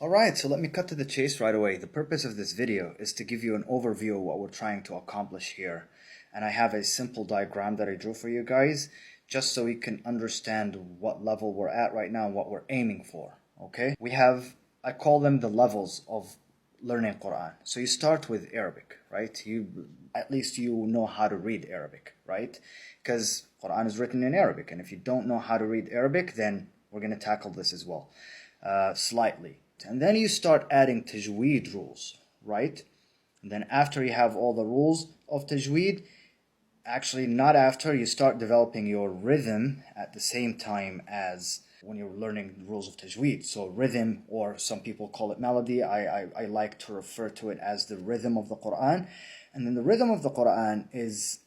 Alright, so let me cut to the chase right away. The purpose of this video is to give you an overview of what we're trying to accomplish here. And I have a simple diagram that I drew for you guys, just so you can understand what level we're at right now and what we're aiming for. Okay? We have, I call them the levels of learning Quran. So you start with Arabic, right? At least you know how to read Arabic, right? Because Quran is written in Arabic, and if you don't know how to read Arabic, then we're going to tackle this as well, slightly. And then you start adding tajweed rules, right? And then after you have all the rules of tajweed, actually not after, you start developing your rhythm at the same time as when you're learning the rules of tajweed. So rhythm, or some people call it melody, I like to refer to it as the rhythm of the Quran. And then the rhythm of the Quran is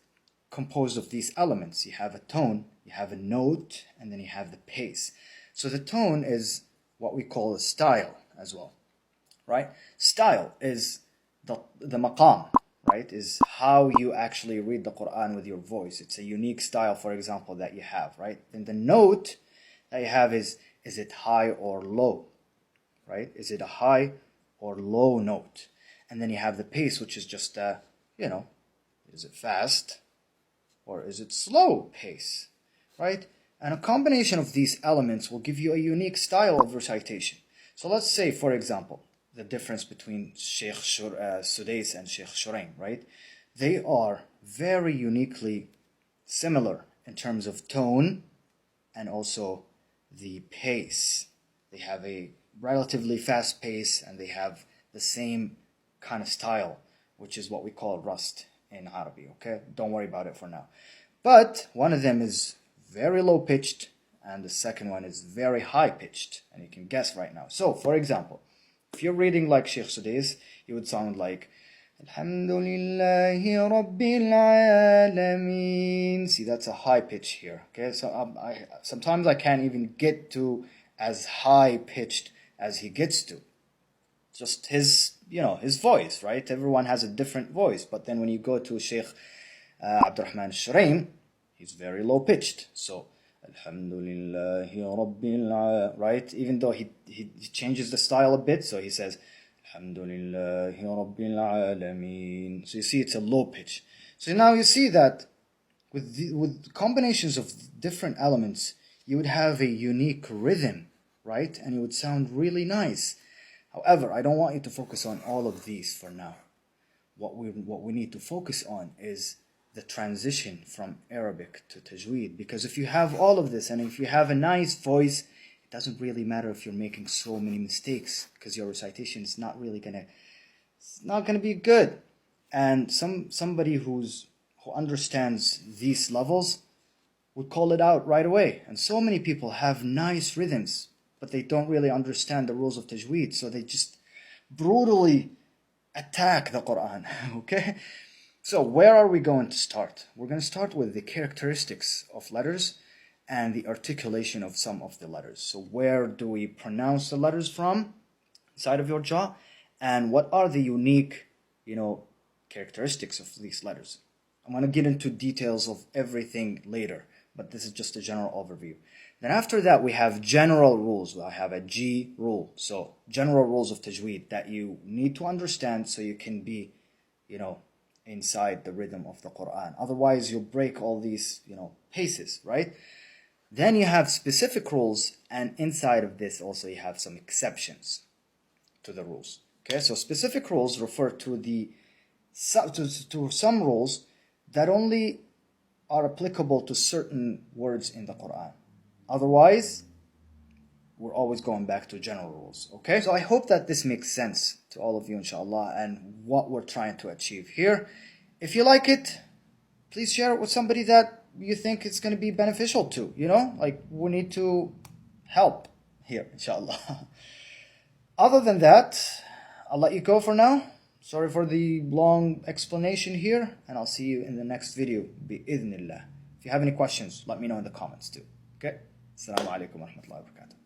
composed of these elements. You have a tone, you have a note, and then you have the pace. So the tone is what we call a style as well, right? Style is the maqam, right? Is how you actually read the Quran with your voice. It's a unique style, for example, that you have, right? And the note that you have is it high or low, right? Is it a high or low note? And then you have the pace, which is just, is it fast or is it slow pace, right? And a combination of these elements will give you a unique style of recitation. So let's say, for example, the difference between Sheikh Sudais and Sheikh Shuraim, right? They are very uniquely similar in terms of tone and also the pace. They have a relatively fast pace and they have the same kind of style, which is what we call rust in Arabic, okay? Don't worry about it for now. But one of them is very low pitched and the second one is very high pitched, and you can guess right now. So for example, if you're reading like Sheikh Sudais, you would sound like Alhamdulillahi Rabbil Alameen. See, that's a high pitch here. Okay, so sometimes I can't even get to as high pitched as he gets to. Just his voice, right? Everyone has a different voice. But then when you go to Sheikh Abdurrahman Shuraim, he's very low pitched. So Alhamdulillahi Rabbil, right? Even though he changes the style a bit, so he says Alhamdulillahi Rabbil Alameen. So you see, it's a low pitch. So now you see that with combinations of different elements, you would have a unique rhythm, right? And it would sound really nice. However, I don't want you to focus on all of these for now. What we need to focus on is the transition from Arabic to tajweed. Because if you have all of this and if you have a nice voice, it doesn't really matter if you're making so many mistakes, because your recitation is not gonna be good. And somebody who understands these levels would call it out right away. And so many people have nice rhythms, but they don't really understand the rules of tajweed, so they just brutally attack the Quran. Okay? So where are we going to start? We're going to start with the characteristics of letters and the articulation of some of the letters. So where do we pronounce the letters from inside of your jaw? And what are the unique, characteristics of these letters? I'm going to get into details of everything later, but this is just a general overview. Then after that, we have general rules. I have a G rule. So general rules of tajweed that you need to understand so you can be, inside the rhythm of the Quran. Otherwise, you'll break all these, paces, right? Then you have specific rules, and inside of this also you have some exceptions to the rules. Okay, so specific rules refer to some rules that only are applicable to certain words in the Quran. Otherwise, we're always going back to general rules, okay? So I hope that this makes sense to all of you, inshallah, and what we're trying to achieve here. If you like it, please share it with somebody that you think it's going to be beneficial to, we need to help here, inshallah. Other than that, I'll let you go for now. Sorry for the long explanation here, and I'll see you in the next video, bi-idhnillah. If you have any questions, let me know in the comments too, okay? Assalamu alaikum wa rahmatullahi wa barakatuh.